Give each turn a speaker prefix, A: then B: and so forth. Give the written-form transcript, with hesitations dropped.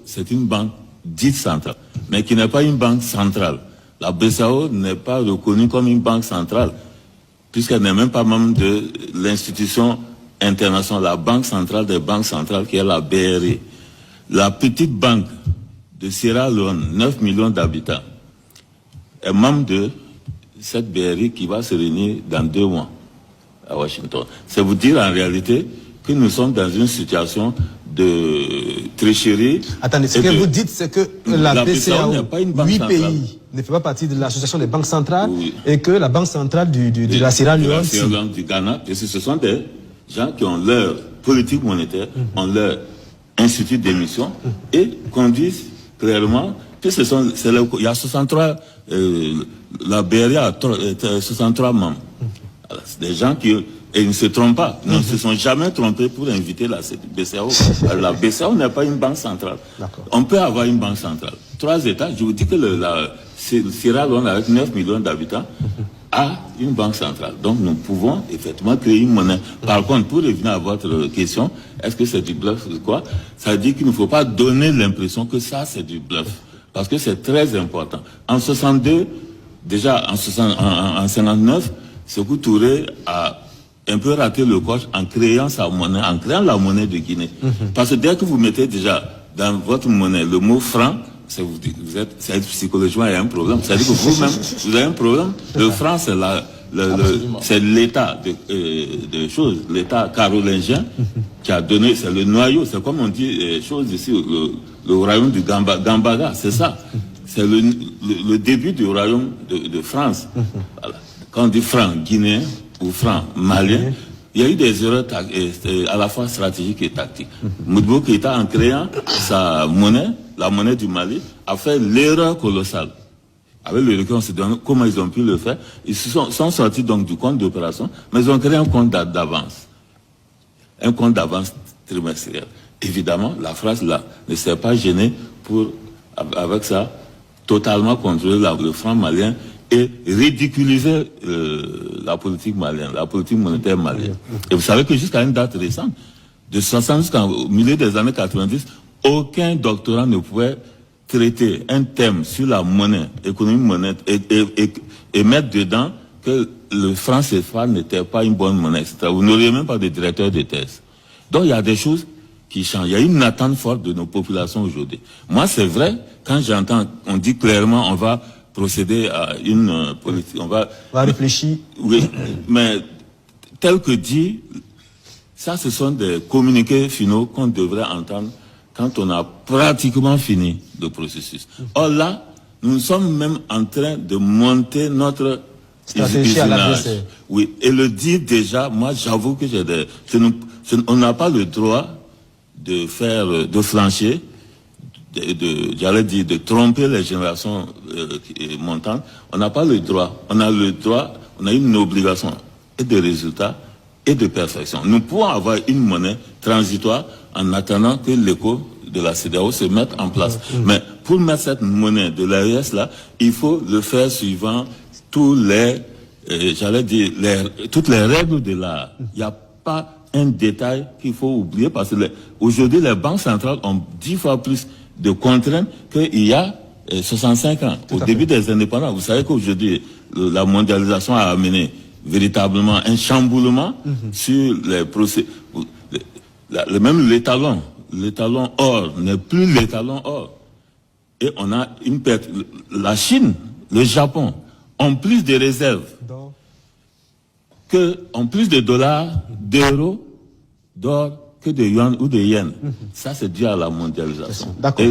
A: c'est une banque dite centrale, mais qui n'est pas une banque centrale. La BCEAO n'est pas reconnue comme une banque centrale, puisqu'elle n'est même pas membre de l'institution internationale, la banque centrale des banques centrales, qui est la BRI. La petite banque de Sierra Leone, 9 millions d'habitants, est membre de cette BRI qui va se réunir dans 2 mois à Washington. C'est vous dire en réalité que nous sommes dans une situation de tricherie.
B: Attendez, ce que vous dites, c'est que la BCEAO, 8 pays, ne fait pas partie de l'association des banques centrales, oui, et que la banque centrale de la Sierra Leone,
A: du Ghana, parce que ce sont des gens qui ont leur politique monétaire, ont leur institut d'émission et conduisent clairement que il y a 63, la BRI a 63 membres. Alors, c'est des gens qui et ils ne se trompent pas, ils ne se sont jamais trompés pour inviter la BCEAO. La BCEAO n'est pas une banque centrale. On peut avoir une banque centrale. 3 États, je vous dis que la Sierra Leone, avec 9 millions d'habitants, a une banque centrale. Donc nous pouvons effectivement créer une monnaie. Par contre, pour revenir à votre question, est-ce que c'est du bluff ou quoi? Ça dit qu'il ne faut pas donner l'impression que ça c'est du bluff. Parce que c'est très important. En 62, déjà en 59, Sékou Touré a un peu raté le coche en créant sa monnaie, en créant la monnaie de Guinée. Parce que dès que vous mettez déjà dans votre monnaie le mot franc, c'est psychologiquement il y a un problème. C'est-à-dire que vous-même, vous avez un problème. Le franc, c'est l'état de choses, l'état carolingien qui a donné, c'est le noyau, c'est comme on dit choses ici, le royaume du Gambaga, c'est ça. C'est le début du royaume de France. Voilà. Quand on dit franc guinéen ou franc malien, il y a eu des erreurs à la fois stratégiques et tactiques. Modibo Keïta, en créant sa monnaie, la monnaie du Mali, a fait l'erreur colossale. Avec le recul, on se demande comment ils ont pu le faire. Ils sont sortis donc du compte d'opération, mais ils ont créé un compte d'avance. Un compte d'avance trimestriel. Évidemment, la France là ne s'est pas gênée pour, avec ça, totalement contrôler le franc malien et ridiculiser la politique malienne, la politique monétaire malienne. Et vous savez que jusqu'à une date récente, de 60 jusqu'au milieu des années 90, aucun doctorant ne pouvait traiter un thème sur la monnaie, économie monétaire, et mettre dedans que le franc CFA n'était pas une bonne monnaie, etc. Vous n'auriez même pas de directeur de thèse. Donc il y a des choses qui changent. Il y a une attente forte de nos populations aujourd'hui. Moi, c'est vrai, quand j'entends, on dit clairement, on va procéder à une politique, on va
B: réfléchir.
A: Oui, mais tel que dit, ça, ce sont des communiqués finaux qu'on devrait entendre quand on a pratiquement fini le processus. Or là, nous sommes même en train de monter notre
B: stratégie à la BCE.
A: Oui, et le dire déjà, moi, j'avoue que on n'a pas le droit de flancher, j'allais dire, de tromper les générations montantes. On n'a pas le droit. On a le droit, on a une obligation et de résultats et de perfection. Nous pouvons avoir une monnaie transitoire en attendant que l'écho de la CEDEAO se mette en place. Mais pour mettre cette monnaie de l'AES là, il faut le faire suivant tous les, j'allais dire, toutes les règles de l'art. Il n'y a pas un détail qu'il faut oublier parce que aujourd'hui les banques centrales ont 10 fois plus de contraintes qu'il y a 65 ans. Au début des indépendants, vous savez qu'aujourd'hui, la mondialisation a amené véritablement un chamboulement sur les procès. Même l'étalon or n'est plus l'étalon or. Et on a une perte. La Chine, le Japon ont plus de réserves ont plus de dollars, d'euros, d'or que de yuan ou de yens. Ça, c'est dû à la mondialisation.
B: D'accord.